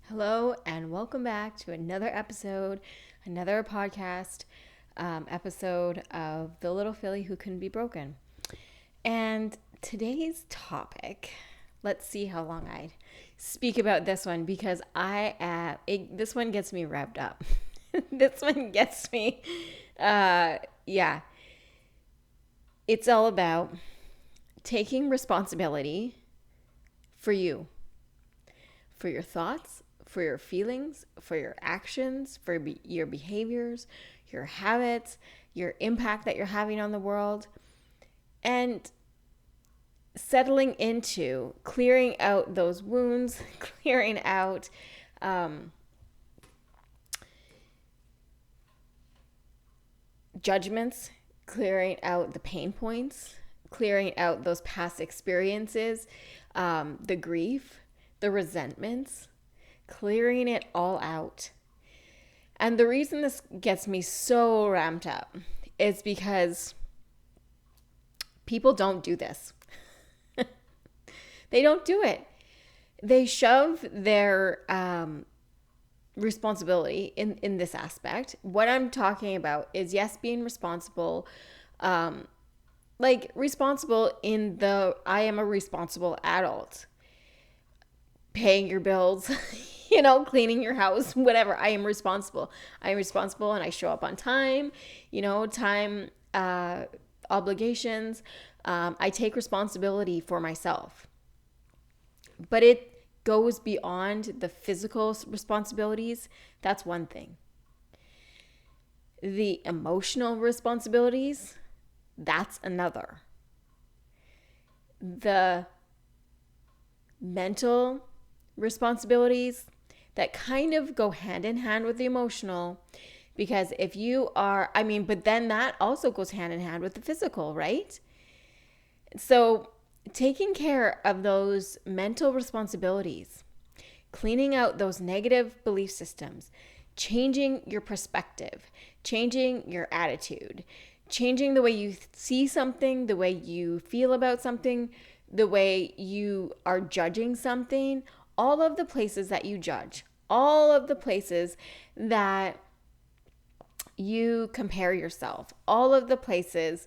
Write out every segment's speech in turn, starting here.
Hello, and welcome back to another episode, another podcast episode of The Little Filly Who Couldn't Be Broken. And today's topic, let's see how long I speak about this one because this one gets me revved up. This one gets me, yeah. It's all about taking responsibility for you, for your thoughts, for your feelings, for your actions, for your behaviors, your habits, your impact that you're having on the world, and settling into clearing out those wounds, clearing out judgments, clearing out the pain points, clearing out those past experiences, the grief, the resentments, clearing it all out. And the reason this gets me so ramped up is because people don't do this. They don't do it. They shove their responsibility in this aspect. What I'm talking about is, yes, being responsible, responsible in the I am a responsible adult. Paying your bills, cleaning your house, whatever. I am responsible. I am responsible and I show up on time, time obligations. I take responsibility for myself. But it goes beyond the physical responsibilities. That's one thing. The emotional responsibilities, that's another. The mental responsibilities that kind of go hand in hand with the emotional, because if you are, but then that also goes hand in hand with the physical, right? So taking care of those mental responsibilities, cleaning out those negative belief systems, changing your perspective, changing your attitude, changing the way you see something, the way you feel about something, the way you are judging something, all of the places that you judge, all of the places that you compare yourself, all of the places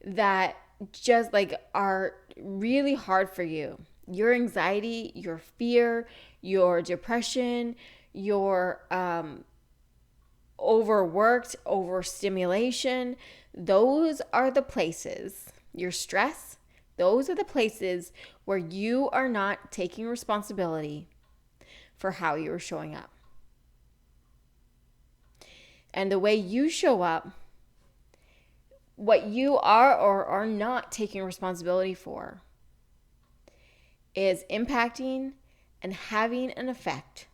that just are really hard for you. Your anxiety, your fear, your depression, your overworked, overstimulation, those are the places, your stress, those are the places where you are not taking responsibility for how you're showing up. And the way you show up, what you are or are not taking responsibility for, is impacting and having an effect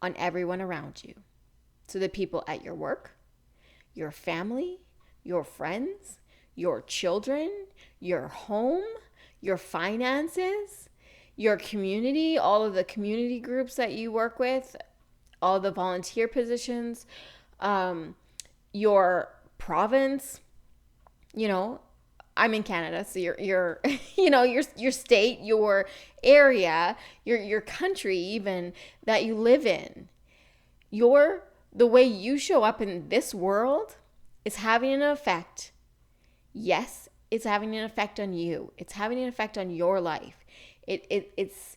on everyone around you. So the people at your work, your family, your friends, your children, your home, your finances, your community, all of the community groups that you work with, all the volunteer positions, your province, I'm in Canada, so your your state, your area, your country even that you live in. The way you show up in this world is having an effect. Yes, it's having an effect on you. It's having an effect on your life. It's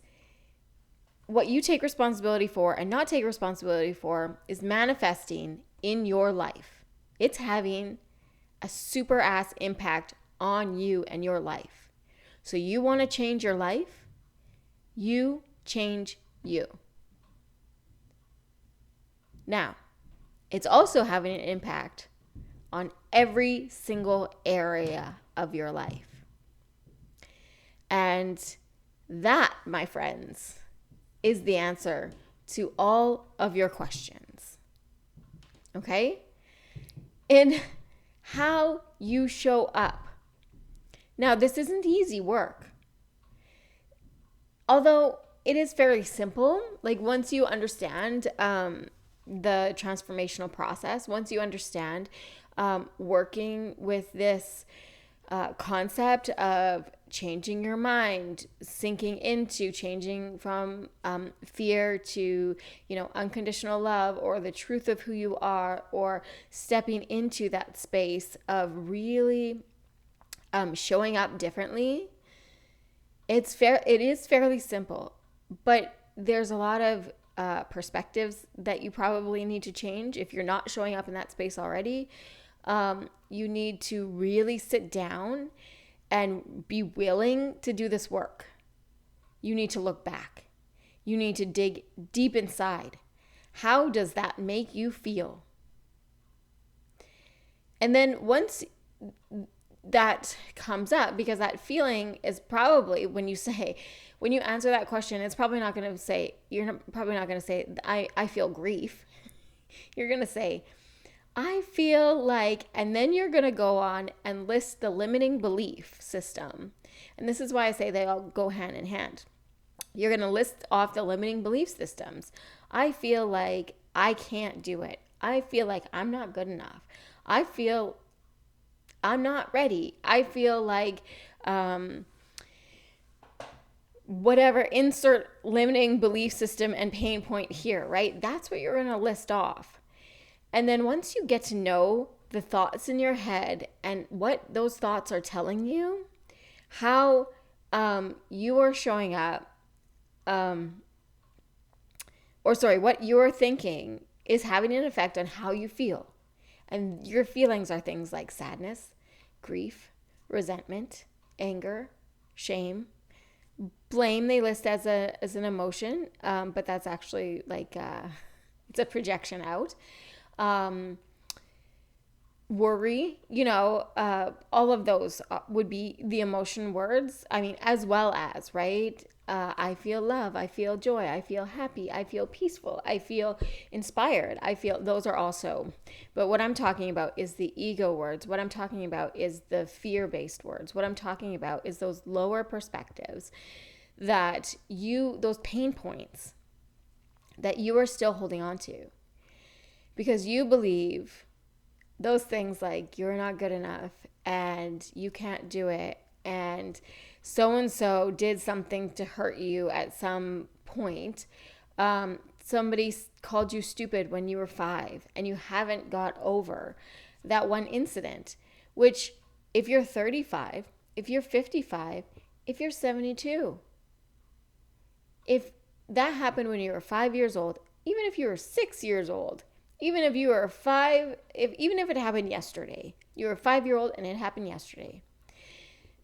what you take responsibility for and not take responsibility for is manifesting in your life. It's having a super ass impact on you and your life. So you want to change your life? You change you. Now, it's also having an impact on every single area of your life. And that, my friends, is the answer to all of your questions. Okay? In how you show up. Now, this isn't easy work. Although it is very simple, once you understand the transformational process, once you understand working with this concept of changing your mind, changing from fear to, unconditional love, or the truth of who you are, or stepping into that space of really showing up differently. It is fairly simple, but there's a lot of perspectives that you probably need to change if you're not showing up in that space already. You need to really sit down and be willing to do this work. You need to look back. You need to dig deep inside. How does that make you feel? And then once that comes up, because that feeling is probably, when you answer that question, it's probably not going to say, I feel grief. You're going to say, I feel like, and then you're going to go on and list the limiting belief system. And this is why I say they all go hand in hand. You're going to list off the limiting belief systems. I feel like I can't do it. I feel like I'm not good enough. I feel I'm not ready. I feel like whatever, insert limiting belief system and pain point here, right? That's what you're going to list off. And then once you get to know the thoughts in your head and what those thoughts are telling you, how you are showing up, what you're thinking is having an effect on how you feel. And your feelings are things like sadness, grief, resentment, anger, shame, blame. They list as an emotion, but that's actually like it's a projection out. Worry, all of those would be the emotion words. I mean, as well as, right? I feel love, I feel joy, I feel happy, I feel peaceful, I feel inspired. Those are also, but what I'm talking about is the ego words. What I'm talking about is the fear-based words. What I'm talking about is those lower perspectives those pain points that you are still holding on to. Because you believe those things like you're not good enough and you can't do it, and so did something to hurt you at some point. Somebody called you stupid when you were 5 and you haven't got over that one incident, which if you're 35, if you're 55, if you're 72, if that happened when you were 5 years old, even if you were 6 years old, even if you were even if it happened yesterday, you were a 5-year-old and it happened yesterday,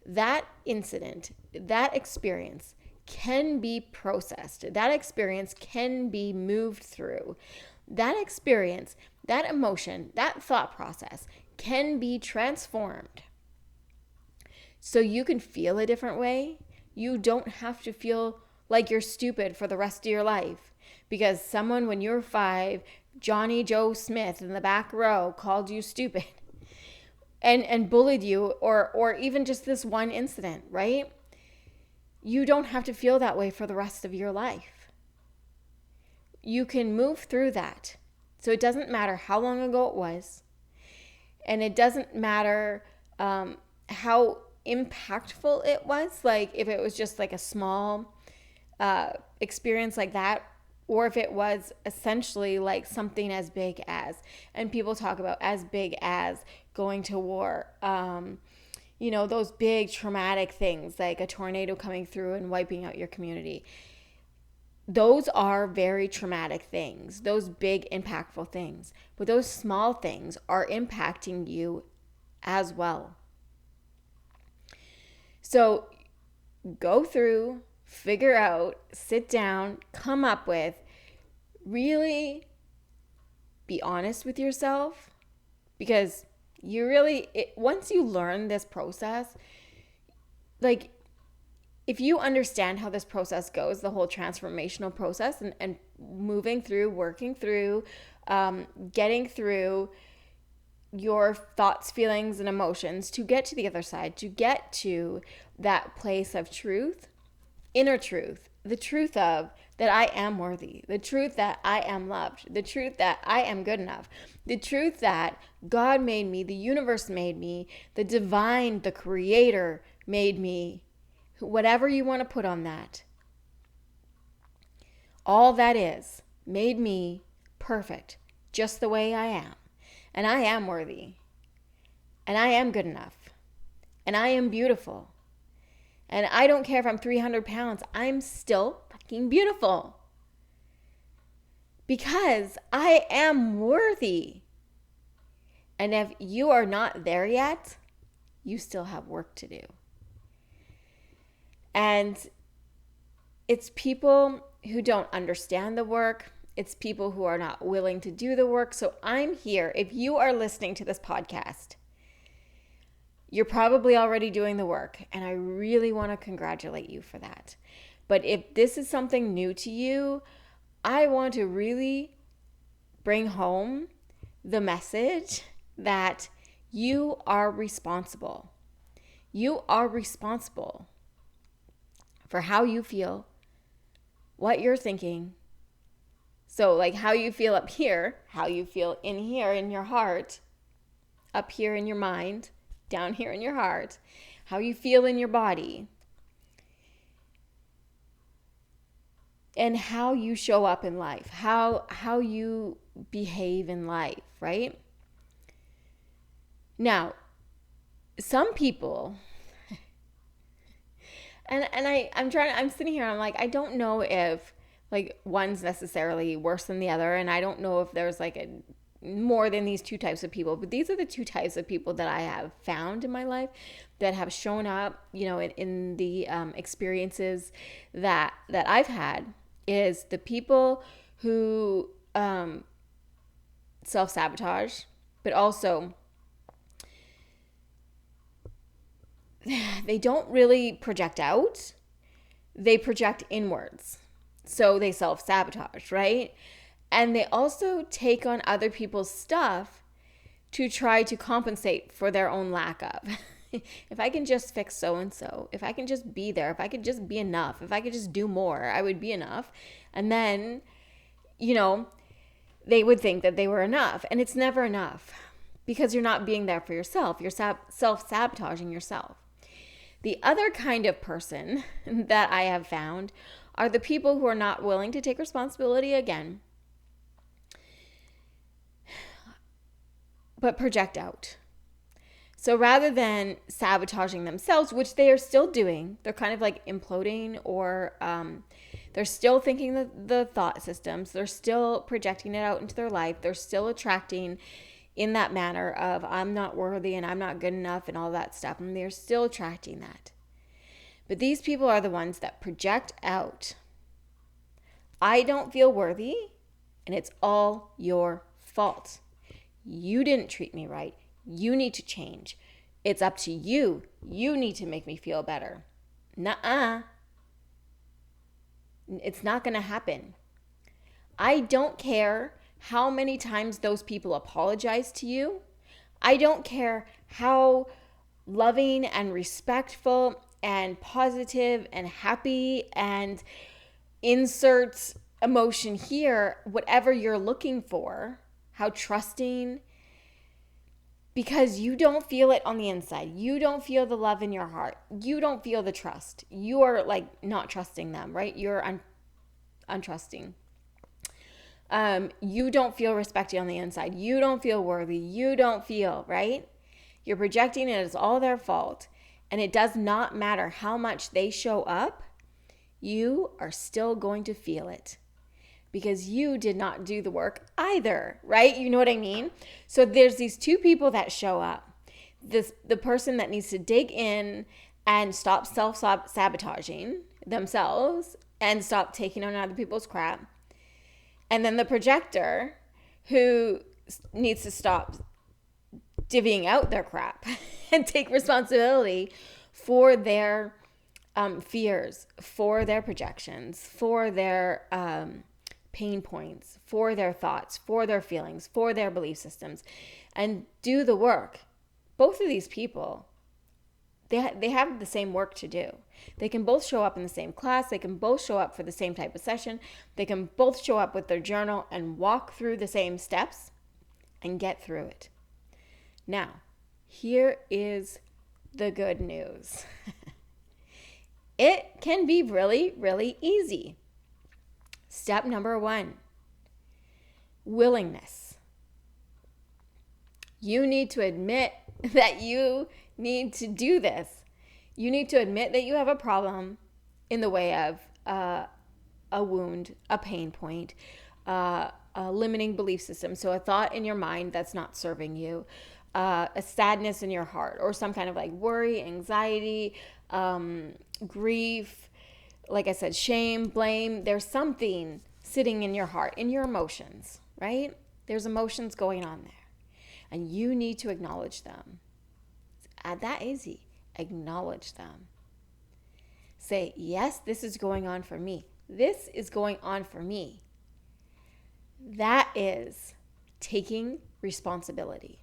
that incident, that experience can be processed. That experience can be moved through. That experience, that emotion, that thought process can be transformed. So you can feel a different way. You don't have to feel like you're stupid for the rest of your life because someone, when you were 5, Johnny Joe Smith in the back row, called you stupid and bullied you, or even just this one incident, right? You don't have to feel that way for the rest of your life. You can move through that. So it doesn't matter how long ago it was, and it doesn't matter how impactful it was, like if it was just like a small experience like that, or if it was essentially like something as big as, and people talk about as big as going to war, those big traumatic things like a tornado coming through and wiping out your community. Those are very traumatic things, those big impactful things, but those small things are impacting you as well. So go through, figure out, sit down, come up with, really be honest with yourself, because once you learn this process, like if you understand how this process goes, the whole transformational process and moving through, working through, getting through your thoughts, feelings, and emotions to get to the other side, to get to that place of truth, inner truth, the truth of that I am worthy, the truth that I am loved, the truth that I am good enough, the truth that God made me, the universe made me, the divine, the creator made me whatever you want to put on that, all that is made me perfect just the way I am. And I am worthy. And I am good enough. And I am beautiful. And I don't care if I'm 300 pounds, I'm still fucking beautiful. Because I am worthy. And if you are not there yet, you still have work to do. And it's people who don't understand the work. It's people who are not willing to do the work. So I'm here. If you are listening to this podcast, you're probably already doing the work. And I really want to congratulate you for that. But if this is something new to you, I want to really bring home the message that you are responsible. You are responsible for how you feel, what you're thinking. So like how you feel up here, how you feel in here in your heart, up here in your mind, down here in your heart, how you feel in your body, and how you show up in life, how you behave in life, right? Now, some people, I'm sitting here, I'm like, I don't know if like one's necessarily worse than the other, and I don't know if there's like more than these two types of people, but these are the two types of people that I have found in my life that have shown up, in the experiences that I've had, is the people who self-sabotage, but also they don't really project out. They project inwards. So they self-sabotage, right? And they also take on other people's stuff to try to compensate for their own lack of. If I can just fix so-and-so, if I can just be there, if I could just be enough, if I could just do more, I would be enough. And then, they would think that they were enough. And it's never enough because you're not being there for yourself. You're self-sabotaging yourself. The other kind of person that I have found are the people who are not willing to take responsibility again, but project out. So rather than sabotaging themselves, which they are still doing, they're kind of like imploding, or they're still thinking the thought systems, they're still projecting it out into their life, they're still attracting in that manner of I'm not worthy and I'm not good enough and all that stuff, and they're still attracting that. But these people are the ones that project out. I don't feel worthy, and it's all your fault. You didn't treat me right. You need to change. It's up to you. You need to make me feel better. Nuh-uh. It's not going to happen. I don't care how many times those people apologize to you. I don't care how loving and respectful and positive and happy and insert emotion here, whatever you're looking for, how trusting, because you don't feel it on the inside. You don't feel the love in your heart. You don't feel the trust. You are like not trusting them, right? You're untrusting. You don't feel respected on the inside. You don't feel worthy. You don't feel, right? You're projecting it as all their fault. And it does not matter how much they show up. You are still going to feel it because you did not do the work either, right? You know what I mean? So there's these two people that show up. The person that needs to dig in and stop self-sabotaging themselves and stop taking on other people's crap. And then the projector who needs to stop divvying out their crap and take responsibility for their fears, for their projections, for their pain points, for their thoughts, for their feelings, for their belief systems, and do the work. Both of these people, they have the same work to do. They can both show up in the same class. They can both show up for the same type of session. They can both show up with their journal and walk through the same steps and get through it. Now, here is the good news. It can be really, really easy. Step number 1, willingness. You need to admit that you need to do this. You need to admit that you have a problem in the way of a wound, a pain point, a limiting belief system. So a thought in your mind that's not serving you, a sadness in your heart, or some kind of like worry, anxiety, grief, like I said, shame, blame. There's something sitting in your heart, in your emotions, right? There's emotions going on there. And you need to acknowledge them. It's that easy. Acknowledge them. Say, yes, this is going on for me. This is going on for me. That is taking responsibility.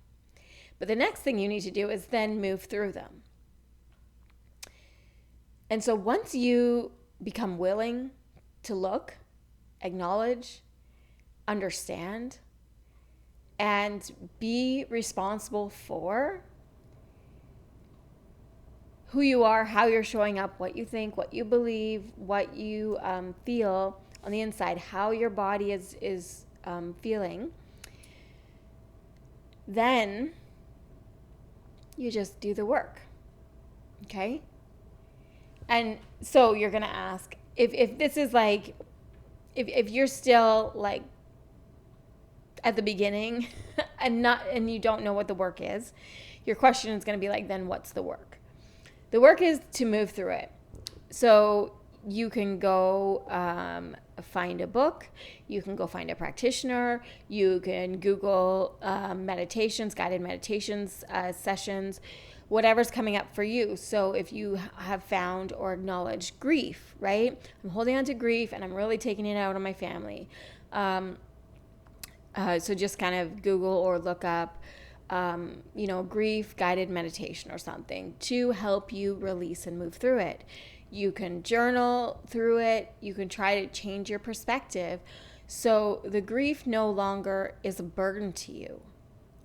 But the next thing you need to do is then move through them. And so once you become willing to look, acknowledge, understand, and be responsible for who you are, how you're showing up, what you think, what you believe, what you feel on the inside, how your body is feeling, then you just do the work, okay? And so you're going to ask, if this is like, if you're still like at the beginning and you don't know what the work is, your question is going to be like, then what's the work? The work is to move through it. So you can go find a book. You can go find a practitioner. You can Google meditations, guided meditations, sessions, whatever's coming up for you. So if you have found or acknowledged grief, right? I'm holding on to grief and I'm really taking it out on my family. So just kind of Google or look up grief guided meditation or something to help you release and move through it. You can journal through it. You can try to change your perspective so the grief no longer is a burden to you.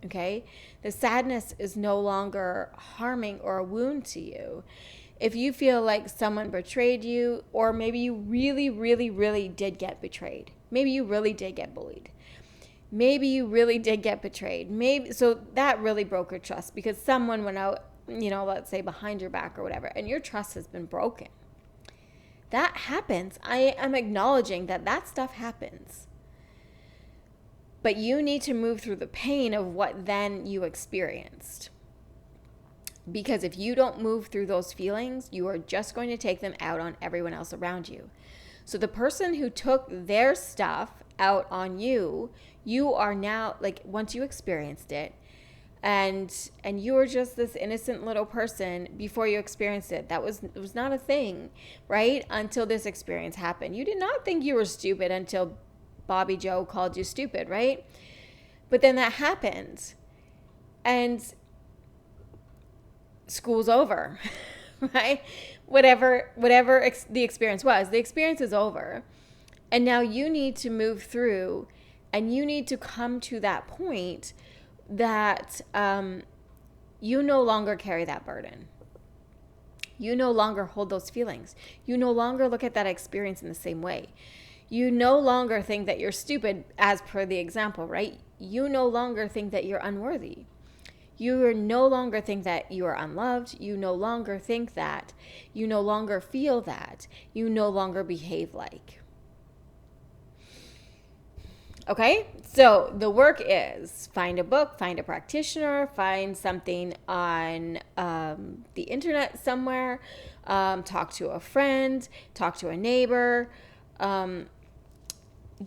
Okay? The sadness is no longer harming or a wound to you. If you feel like someone betrayed you, or maybe you really, really, really did get betrayed. Maybe you really did get bullied. Maybe you really did get betrayed. So that really broke your trust because someone went out, let's say behind your back or whatever, and your trust has been broken. That happens. I am acknowledging that stuff happens. But you need to move through the pain of what then you experienced. Because if you don't move through those feelings, you are just going to take them out on everyone else around you. So the person who took their stuff out on you, you are now, like, once you experienced it, and you were just this innocent little person before you experienced it. It was not a thing, right? Until this experience happened. You did not think you were stupid until Bobby Joe called you stupid, right? But then that happened, and school's over, right? Whatever the experience was, the experience is over. And now you need to move through, and you need to come to that point that you no longer carry that burden. You no longer hold those feelings. You no longer look at that experience in the same way. You no longer think that you're stupid, as per the example, right? You no longer think that you're unworthy. You no longer think that you are unloved. You no longer think that. You no longer feel that. You no longer behave like. Okay, so the work is find a book, find a practitioner, find something on the internet somewhere, talk to a friend, talk to a neighbor,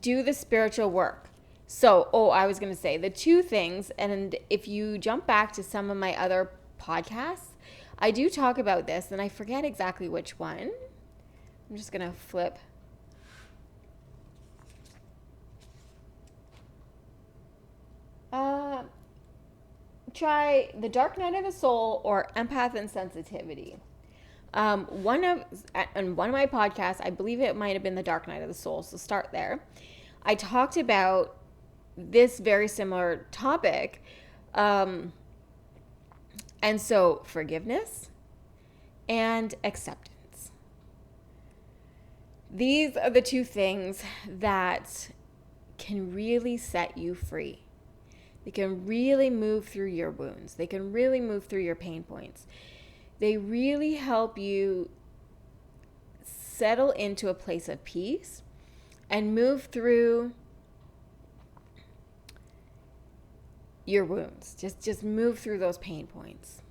do the spiritual work. So, I was going to say the two things, and if you jump back to some of my other podcasts, I do talk about this, and I forget exactly which one. I'm just going to flip. Try The Dark Night of the Soul or Empath and Sensitivity. One of my podcasts, I believe it might have been The Dark Night of the Soul, so start there. I talked about this very similar topic. And so forgiveness and acceptance. These are the two things that can really set you free. They can really move through your wounds. They can really move through your pain points. They really help you settle into a place of peace and move through your wounds. Just move through those pain points.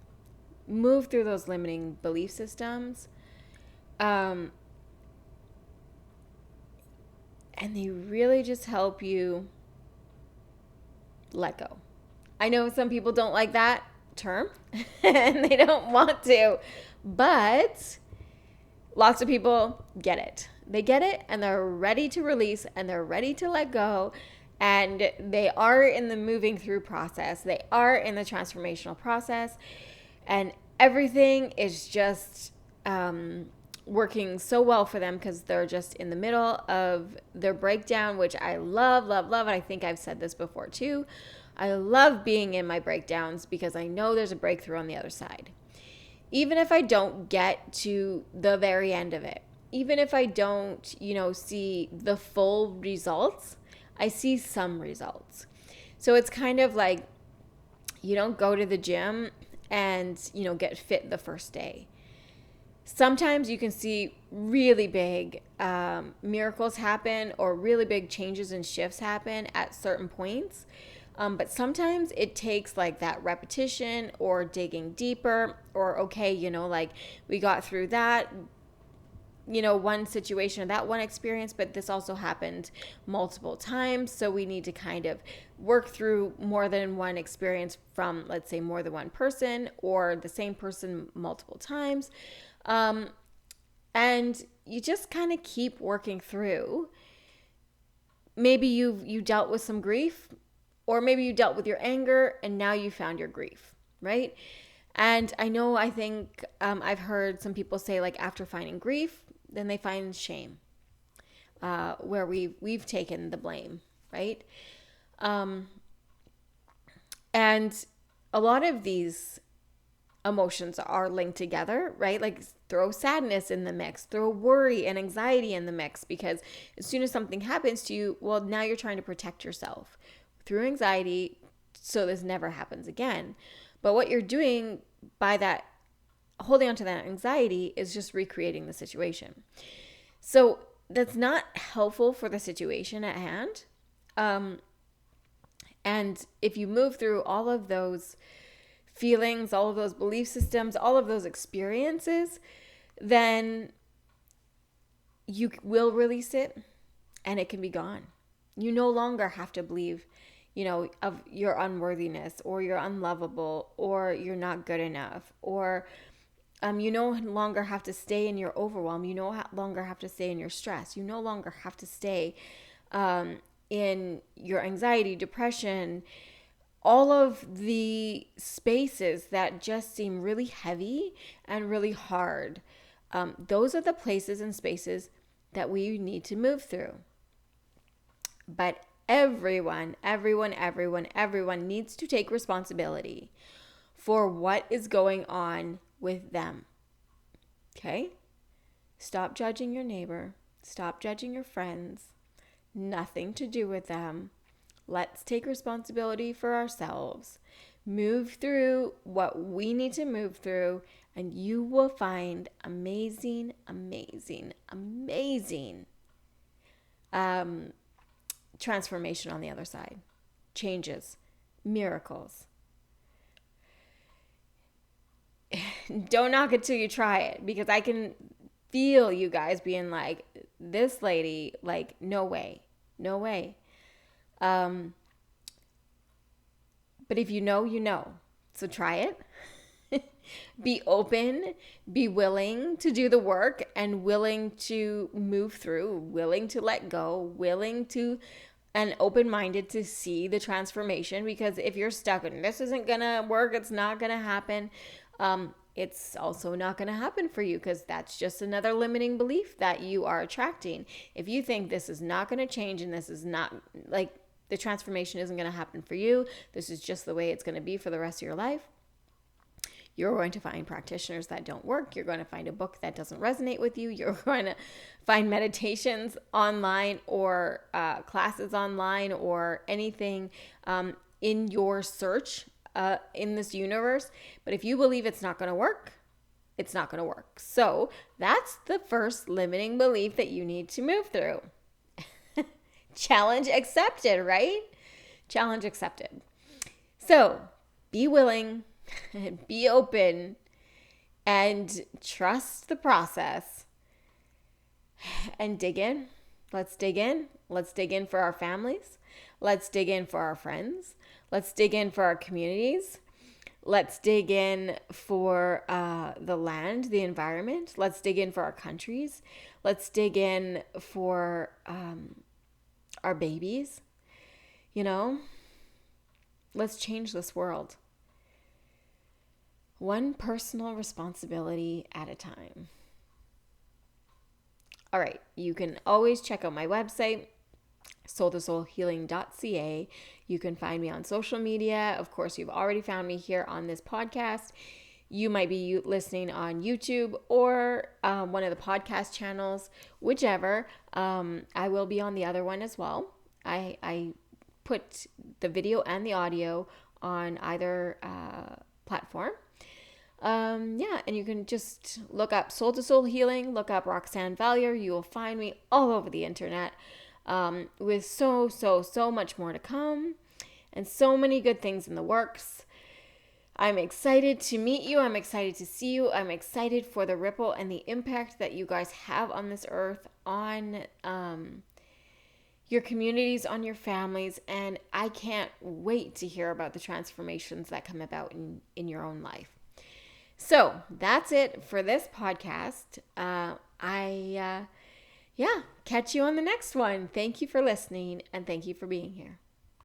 Move through those limiting belief systems. And they really just help you let go. I know some people don't like that term and they don't want to, but lots of people get it. They get it and they're ready to release and they're ready to let go, and they are in the moving through process. They are in the transformational process, and everything is just working so well for them because they're just in the middle of their breakdown, which I love, love, love. And I think I've said this before too. I love being in my breakdowns because I know there's a breakthrough on the other side. Even if I don't get to the very end of it, even if I don't, see the full results, I see some results. So it's kind of like you don't go to the gym and, get fit the first day. Sometimes you can see really big miracles happen or really big changes and shifts happen at certain points. But sometimes it takes like that repetition or digging deeper or, okay, like we got through that, one situation or that one experience, but this also happened multiple times. So we need to kind of work through more than one experience from, let's say, more than one person or the same person multiple times. And you just kind of keep working through. Maybe you dealt with some grief, or maybe you dealt with your anger and now you found your grief, right? And I think I've heard some people say, like, after finding grief, then they find shame, where we've taken the blame, right? And a lot of these emotions are linked together, right? Like, throw sadness in the mix, throw worry and anxiety in the mix, because as soon as something happens to you, well, now you're trying to protect yourself through anxiety so this never happens again. But what you're doing by that, holding on to that anxiety, is just recreating the situation. So that's not helpful for the situation at hand. And if you move through all of those feelings, all of those belief systems, all of those experiences, then you will release it and it can be gone. You no longer have to believe, of your unworthiness, or you're unlovable, or you're not good enough, or you no longer have to stay in your overwhelm. You no longer have to stay in your stress. You no longer have to stay in your anxiety, depression, all of the spaces that just seem really heavy and really hard. Those are the places and spaces that we need to move through. But everyone needs to take responsibility for what is going on with them. Okay? Stop judging your neighbor. Stop judging your friends. Nothing to do with them. Let's take responsibility for ourselves. Move through what we need to move through, and you will find amazing transformation on the other side. Changes, miracles. Don't knock it till you try it, because I can feel you guys being like, this lady, like, no way. But if you know. So try it. Be open, be willing to do the work, and willing to move through, willing to let go, and open-minded to see the transformation. Because if you're stuck and this isn't gonna work, it's not gonna happen, it's also not going to happen for you, because that's just another limiting belief that you are attracting. If you think this is not going to change, and this is not, like, the transformation isn't going to happen for you, this is just the way it's going to be for the rest of your life, You're going to find practitioners that don't work. You're going to find a book that doesn't resonate with you. You're going to find meditations online or classes online or anything in your search in this universe. But if you believe it's not going to work, it's not going to work. So that's the first limiting belief that you need to move through. Challenge accepted, right? Challenge accepted. So be willing, be open, and trust the process. And dig in. Let's dig in. Let's dig in for our families. Let's dig in for our friends. Let's dig in for our communities. Let's dig in for the land, the environment. Let's dig in for our countries. Let's dig in for our babies. You know, let's change this world. One personal responsibility at a time. All right, you can always check out my website, soul2soulhealing.ca. You can find me on social media. Of course, you've already found me here on this podcast. You might be listening on YouTube or one of the podcast channels, whichever. I will be on the other one as well. I put the video and the audio on either platform. And you can just look up Soul to Soul Healing, look up Roxanne Valier. You will find me all over the internet with so much more to come and so many good things in the works. I'm excited to meet you. I'm excited to see you. I'm excited for the ripple and the impact that you guys have on this earth, on your communities, on your families. And I can't wait to hear about the transformations that come about in your own life. So that's it for this podcast. Catch you on the next one. Thank you for listening and thank you for being here.